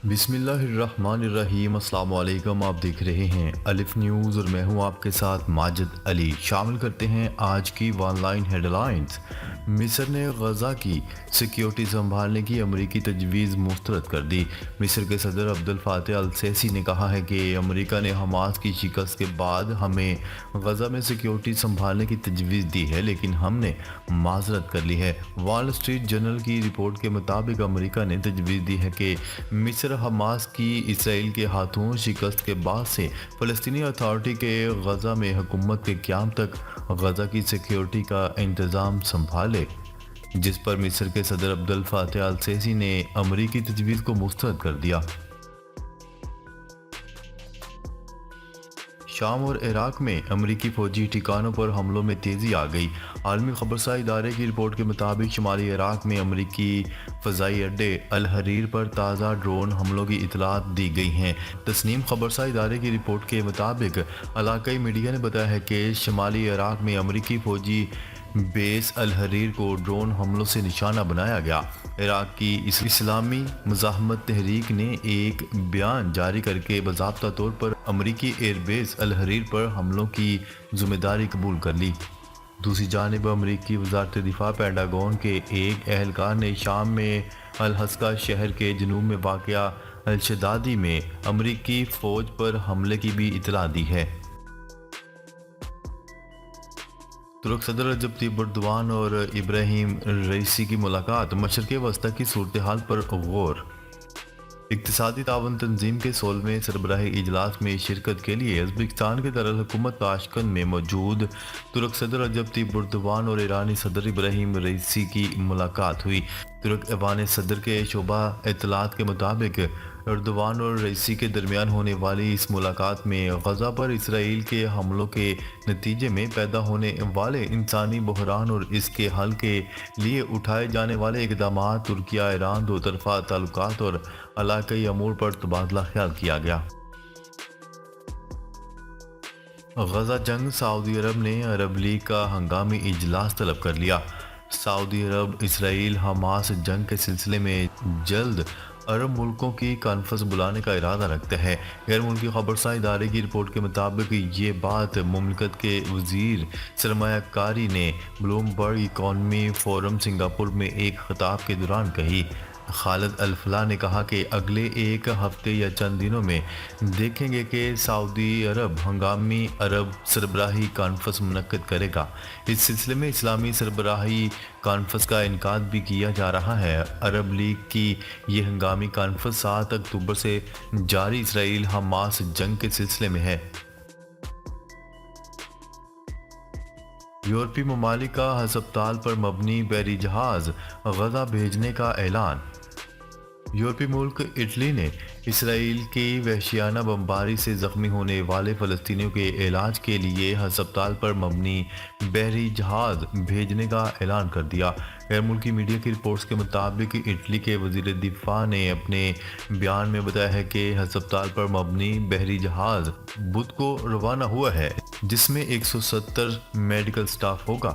بسم اللہ الرحمن الرحیم۔ السلام علیکم، آپ دیکھ رہے ہیں الف نیوز اور میں ہوں آپ کے ساتھ ماجد علی۔ شامل کرتے ہیں آج کی ون لائن ہیڈ لائنز۔ مصر نے غزہ کی سیکیورٹی سنبھالنے کی امریکی تجویز مسترد کر دی۔ مصر کے صدر عبد الفاتح السیسی نے کہا ہے کہ امریکہ نے حماس کی شکست کے بعد ہمیں غزہ میں سیکیورٹی سنبھالنے کی تجویز دی ہے، لیکن ہم نے معذرت کر لی ہے۔ وال اسٹریٹ جرنل کی رپورٹ کے مطابق امریکہ نے تجویز دی ہے کہ مصر حماس کی اسرائیل کے ہاتھوں شکست کے بعد سے فلسطینی اتھارٹی کے غزہ میں حکومت کے قیام تک غزہ کی سیکیورٹی کا انتظام سنبھالے، جس پر مصر کے صدر عبد الفاتح السیسی نے امریکی تجویز کو مسترد کر دیا۔ شام اور عراق میں امریکی فوجی ٹھکانوں پر حملوں میں تیزی آ گئی۔ عالمی خبرساں ادارے کی رپورٹ کے مطابق شمالی عراق میں امریکی فضائی اڈے الحریر پر تازہ ڈرون حملوں کی اطلاعات دی گئی ہیں۔ تسنیم خبرساں ادارے کی رپورٹ کے مطابق علاقائی میڈیا نے بتایا ہے کہ شمالی عراق میں امریکی فوجی بیس الحریر کو ڈرون حملوں سے نشانہ بنایا گیا۔ عراق کی اسلامی مزاحمت تحریک نے ایک بیان جاری کر کے باضابطہ طور پر امریکی ایئر بیس الحریر پر حملوں کی ذمہ داری قبول کر لی۔ دوسری جانب امریکی وزارت دفاع پینٹاگون کے ایک اہلکار نے شام میں الحسکہ شہر کے جنوب میں واقع الشدادی میں امریکی فوج پر حملے کی بھی اطلاع دی ہے۔ ترک صدر رجب طیب اردوان اور ابراہیم رئیسی کی ملاقات، مشرق وسطی کی صورتحال پر غور۔ اقتصادی تعاون تنظیم کے 16ویں سربراہی اجلاس میں شرکت کے لیے ازبکستان کے دارالحکومت تاشقند میں موجود ترک صدر رجب طیب اردوان اور ایرانی صدر ابراہیم رئیسی کی ملاقات ہوئی۔ ترک ایوان صدر کے شعبہ اطلاعات کے مطابق اردوان اور رئیسی کے درمیان ہونے والی اس ملاقات میں غزہ پر اسرائیل کے حملوں کے نتیجے میں پیدا ہونے والے انسانی بحران اور اس کے حل کے لیے اٹھائے جانے والے اقدامات، ترکیہ ایران دو طرفہ تعلقات اور علاقائی امور پر تبادلہ خیال کیا گیا۔ غزہ جنگ، سعودی عرب نے عرب لیگ کا ہنگامی اجلاس طلب کر لیا۔ سعودی عرب اسرائیل حماس جنگ کے سلسلے میں جلد عرب ملکوں کی کانفرنس بلانے کا ارادہ رکھتا ہے۔ غیر ملکی خبرساں ادارے کی رپورٹ کے مطابق یہ بات مملکت کے وزیر سرمایہ کاری نے بلومبرگ اکانومی فورم سنگاپور میں ایک خطاب کے دوران کہی۔ خالد الفلاح نے کہا کہ اگلے ایک ہفتے یا چند دنوں میں دیکھیں گے کہ سعودی عرب ہنگامی عرب سربراہی کانفرنس منعقد کرے گا۔ اس سلسلے میں اسلامی سربراہی کانفرنس کا انعقاد بھی کیا جا رہا ہے۔ عرب لیگ کی یہ ہنگامی کانفرنس 7 اکتوبر سے جاری اسرائیل حماس جنگ کے سلسلے میں ہے۔ یورپی ممالک کا ہسپتال پر مبنی بحری جہاز غزہ بھیجنے کا اعلان۔ یورپی ملک اٹلی نے اسرائیل کی وحشیانہ بمباری سے زخمی ہونے والے فلسطینیوں کے علاج کے لیے ہسپتال پر مبنی بحری جہاز بھیجنے کا اعلان کر دیا۔ غیر ملکی میڈیا کی رپورٹس کے مطابق اٹلی کے وزیر دفاع نے اپنے بیان میں بتایا ہے کہ ہسپتال پر مبنی بحری جہاز بدھ کو روانہ ہوا ہے، جس میں 170 میڈیکل سٹاف ہوگا۔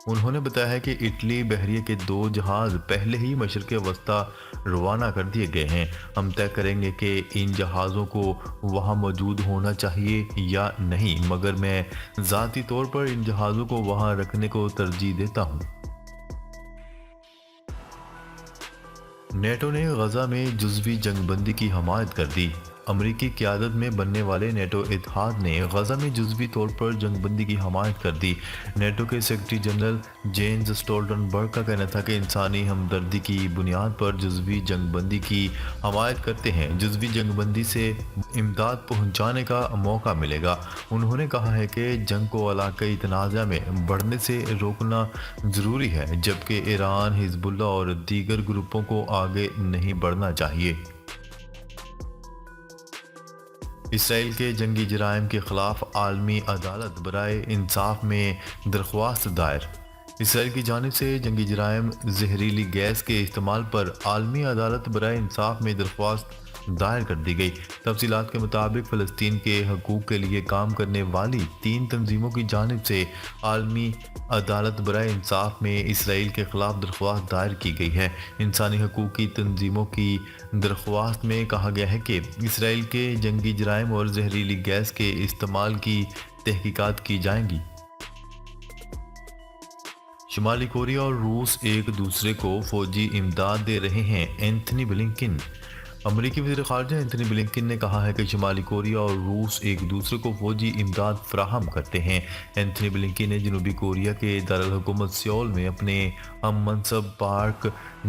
انہوں نے بتایا ہے کہ اٹلی بحریہ کے 2 جہاز پہلے ہی مشرق وسطی روانہ کر دیے گئے ہیں۔ ہم طے کریں گے کہ ان جہازوں کو وہاں موجود ہونا چاہیے یا نہیں، مگر میں ذاتی طور پر ان جہازوں کو وہاں رکھنے کو ترجیح دیتا ہوں۔ نیٹو نے غزہ میں جزوی جنگ بندی کی حمایت کر دی۔ امریکی قیادت میں بننے والے نیٹو اتحاد نے غزہ میں جزوی طور پر جنگ بندی کی حمایت کر دی۔ نیٹو کے سیکرٹری جنرل جینز اسٹولٹنبرگ کا کہنا تھا کہ انسانی ہمدردی کی بنیاد پر جزوی جنگ بندی کی حمایت کرتے ہیں۔ جزوی جنگ بندی سے امداد پہنچانے کا موقع ملے گا۔ انہوں نے کہا ہے کہ جنگ کو علاقائی تنازع میں بڑھنے سے روکنا ضروری ہے، جبکہ ایران، حزب اللہ اور دیگر گروپوں کو آگے نہیں بڑھنا چاہیے۔ اسرائیل کے جنگی جرائم کے خلاف عالمی عدالت برائے انصاف میں درخواست دائر۔ اسرائیل کی جانب سے جنگی جرائم، زہریلی گیس کے استعمال پر عالمی عدالت برائے انصاف میں درخواست دائر کر دی گئی۔ تفصیلات کے مطابق فلسطین کے حقوق کے لیے کام کرنے والی 3 تنظیموں کی جانب سے عالمی عدالت برائے انصاف میں اسرائیل کے خلاف درخواست دائر کی گئی ہے۔ انسانی حقوق کی تنظیموں کی درخواست میں کہا گیا ہے کہ اسرائیل کے جنگی جرائم اور زہریلی گیس کے استعمال کی تحقیقات کی جائیں گی۔ شمالی کوریا اور روس ایک دوسرے کو فوجی امداد دے رہے ہیں، اینتھنی بلنکن۔ امریکی وزیر خارجہ اینتھنی بلنکن نے کہا ہے کہ شمالی کوریا اور روس ایک دوسرے کو فوجی امداد فراہم کرتے ہیں۔ اینتھنی بلنکن نے جنوبی کوریا کے دارالحکومت سیول میں اپنے ہم منصب پارک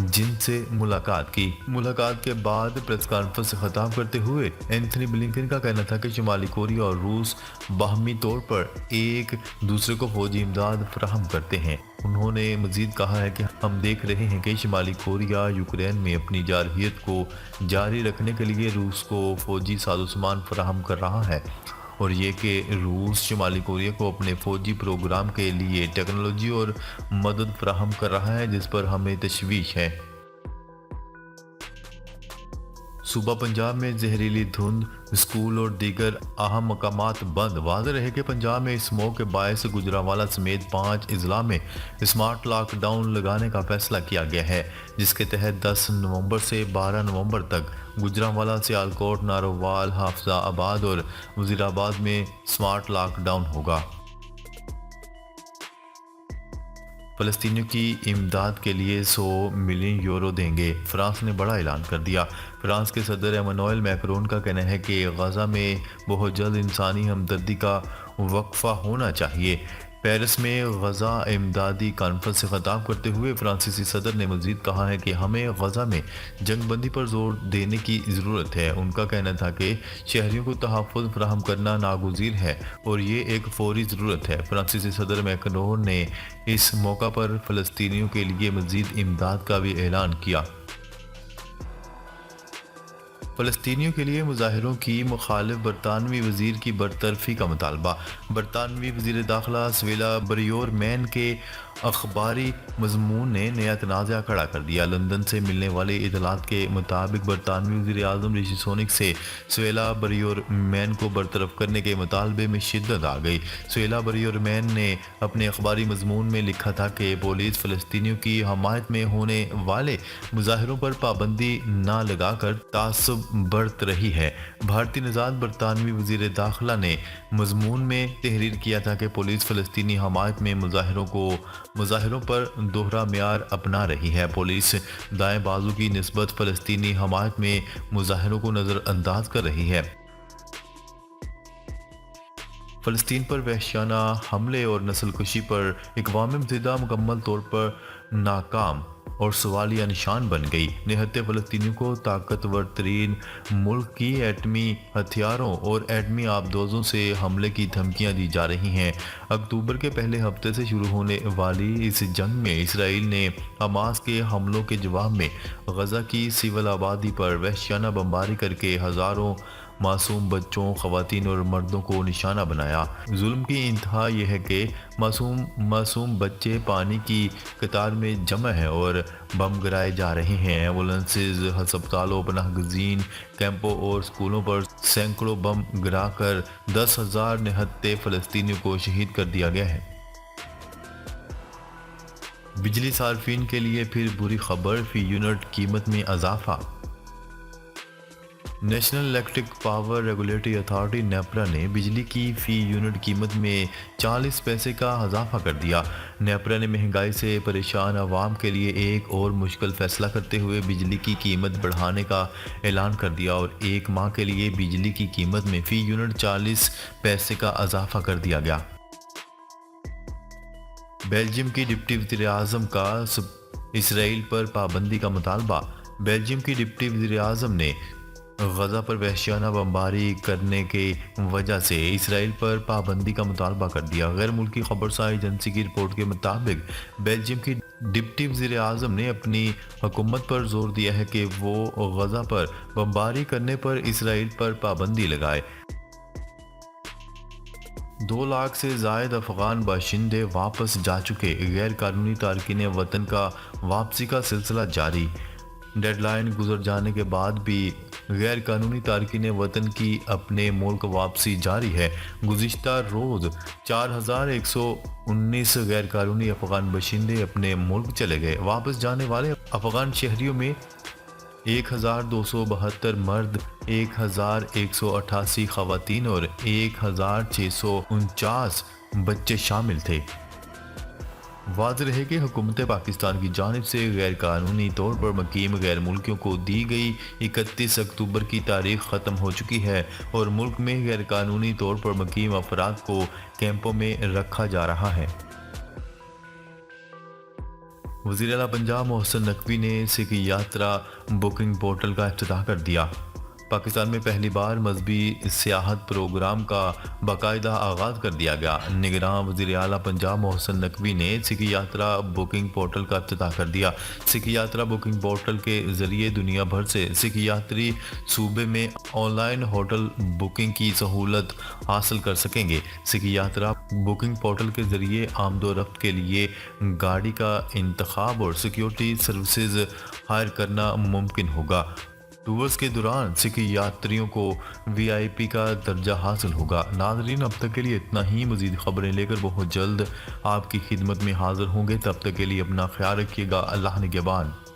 جن سے ملاقات کی۔ ملاقات کے بعد پریس کانفرنس سے خطاب کرتے ہوئے اینتھنی بلنکن کا کہنا تھا کہ شمالی کوریا اور روس باہمی طور پر ایک دوسرے کو فوجی امداد فراہم کرتے ہیں۔ انہوں نے مزید کہا ہے کہ ہم دیکھ رہے ہیں کہ شمالی کوریا یوکرین میں اپنی جارحیت کو جاری رکھنے کے لیے روس کو فوجی سازوسامان فراہم کر رہا ہے، اور یہ کہ روس شمالی کوریا کو اپنے فوجی پروگرام کے لیے ٹیکنالوجی اور مدد فراہم کر رہا ہے جس پر ہمیں تشویش ہے۔ صوبہ پنجاب میں زہریلی دھند، اسکول اور دیگر اہم مقامات بند۔ واضح رہے کہ پنجاب میں اسموگ کے باعث گجرانوالہ سمیت 5 اضلاع میں اسمارٹ لاک ڈاؤن لگانے کا فیصلہ کیا گیا ہے، جس کے تحت 10 نومبر سے 12 نومبر تک گجرانوالہ، سیالکوٹ، نارووال، حافظہ آباد اور وزیر آباد میں اسمارٹ لاک ڈاؤن ہوگا۔ فلسطینیوں کی امداد کے لیے 100 ملین یورو دیں گے، فرانس نے بڑا اعلان کر دیا۔ فرانس کے صدر ایمانوئل میکرون کا کہنا ہے کہ غزہ میں بہت جلد انسانی ہمدردی کا وقفہ ہونا چاہیے۔ پیرس میں غزہ امدادی کانفرنس سے خطاب کرتے ہوئے فرانسیسی صدر نے مزید کہا ہے کہ ہمیں غزہ میں جنگ بندی پر زور دینے کی ضرورت ہے۔ ان کا کہنا تھا کہ شہریوں کو تحفظ فراہم کرنا ناگزیر ہے اور یہ ایک فوری ضرورت ہے۔ فرانسیسی صدر میکرون نے اس موقع پر فلسطینیوں کے لیے مزید امداد کا بھی اعلان کیا۔ فلسطینیوں کے لیے مظاہروں کی مخالف برطانوی وزیر کی برطرفی کا مطالبہ۔ برطانوی وزیر داخلہ سویلا بریور مین کے اخباری مضمون نے نیا تنازع کھڑا کر دیا۔ لندن سے ملنے والے اطلاعات کے مطابق برطانوی وزیر اعظم رشی سونک سے سویلا بریور مین کو برطرف کرنے کے مطالبے میں شدت آ گئی۔ سویلا بریور مین نے اپنے اخباری مضمون میں لکھا تھا کہ پولیس فلسطینیوں کی حمایت میں ہونے والے مظاہروں پر پابندی نہ لگا کر تعصب برت رہی ہے۔ بھارتی نژاد برطانوی وزیر داخلہ نے مضمون میں تحریر کیا تھا کہ پولیس فلسطینی حمایت میں مظاہروں پر دوہرا معیار اپنا رہی ہے۔ پولیس دائیں بازو کی نسبت فلسطینی حمایت میں مظاہروں کو نظر انداز کر رہی ہے۔ فلسطین پر وحشیانہ حملے اور نسل کشی پر اقوام متحدہ مکمل طور پر ناکام اور سوالیہ نشان بن گئی۔ نہتے فلسطینیوں کو طاقتور ترین ملک کی ایٹمی ہتھیاروں اور ایٹمی آبدوزوں سے حملے کی دھمکیاں دی جا رہی ہیں۔ اکتوبر کے پہلے ہفتے سے شروع ہونے والی اس جنگ میں اسرائیل نے حماس کے حملوں کے جواب میں غزہ کی سول آبادی پر وحشیانہ بمباری کر کے ہزاروں معصوم بچوں، خواتین اور مردوں کو نشانہ بنایا۔ ظلم کی انتہا یہ ہے کہ معصوم بچے پانی کی قطار میں جمع ہیں اور بم گرائے جا رہے ہیں۔ ایمبولینسز، ہسپتالوں، پناہ گزین کیمپوں اور سکولوں پر سینکڑوں بم گرا کر 10,000 نہتے فلسطینیوں کو شہید کر دیا گیا ہے۔ بجلی صارفین کے لیے پھر بری خبر، فی یونٹ قیمت میں اضافہ۔ National electric power regulatory authority NEPRA نے بجلی کی فی یونٹ قیمت میں 40 پیسے کا اضافہ کر دیا۔ نیپرا نے مہنگائی سے پریشان عوام کے لیے ایک اور مشکل فیصلہ کرتے ہوئے بجلی کی قیمت بڑھانے کا اعلان کر دیا اور ایک ماہ کے لیے بجلی کی قیمت میں فی یونٹ 40 پیسے کا اضافہ کر دیا گیا۔ بیلجیم کی ڈپٹی وزیر اعظم کا اسرائیل پر پابندی کا مطالبہ۔ بیلجیم کی ڈپٹی وزیر اعظم نے غزہ پر وحشیانہ بمباری کرنے کی وجہ سے اسرائیل پر پابندی کا مطالبہ کر دیا۔ غیر ملکی خبرساز ایجنسی کی رپورٹ کے مطابق بیلجیم کی ڈپٹی وزیر اعظم نے اپنی حکومت پر زور دیا ہے کہ وہ غزہ پر بمباری کرنے پر اسرائیل پر پابندی لگائے۔ 2 لاکھ سے زائد افغان باشندے واپس جا چکے، غیر قانونی تارکین وطن کا واپسی کا سلسلہ جاری۔ ڈیڈ لائن گزر جانے کے بعد بھی غیر قانونی تارکین وطن کی اپنے ملک واپسی جاری ہے۔ گزشتہ روز 4119 غیر قانونی افغان باشندے اپنے ملک چلے گئے۔ واپس جانے والے افغان شہریوں میں 1272 مرد، 1188 خواتین اور 1649 بچے شامل تھے۔ واضح ہے کہ حکومت پاکستان کی جانب سے غیر قانونی طور پر مقیم غیر ملکیوں کو دی گئی 31 اکتوبر کی تاریخ ختم ہو چکی ہے اور ملک میں غیر قانونی طور پر مقیم افراد کو کیمپوں میں رکھا جا رہا ہے۔ وزیر اعلیٰ پنجاب محسن نقوی نے سکھ یاترا بکنگ پورٹل کا افتتاح کر دیا۔ پاکستان میں پہلی بار مذہبی سیاحت پروگرام کا باقاعدہ آغاز کر دیا گیا۔ نگراں وزیر اعلیٰ پنجاب محسن نقوی نے سکھ یاترا بکنگ پورٹل کا افتتاح کر دیا۔ سکھ یاترا بکنگ پورٹل کے ذریعے دنیا بھر سے سکھ یاتری صوبے میں آن لائن ہوٹل بکنگ کی سہولت حاصل کر سکیں گے۔ سکھ یاترا بکنگ پورٹل کے ذریعے آمد و رفت کے لیے گاڑی کا انتخاب اور سیکیورٹی سروسز ہائر کرنا ممکن ہوگا۔ ٹورز کے دوران سکھ یاتریوں کو VIP کا درجہ حاصل ہوگا۔ ناظرین، اب تک کے لیے اتنا ہی۔ مزید خبریں لے کر بہت جلد آپ کی خدمت میں حاضر ہوں گے۔ تب تک کے لیے اپنا خیال رکھیے گا۔ اللہ نگہبان۔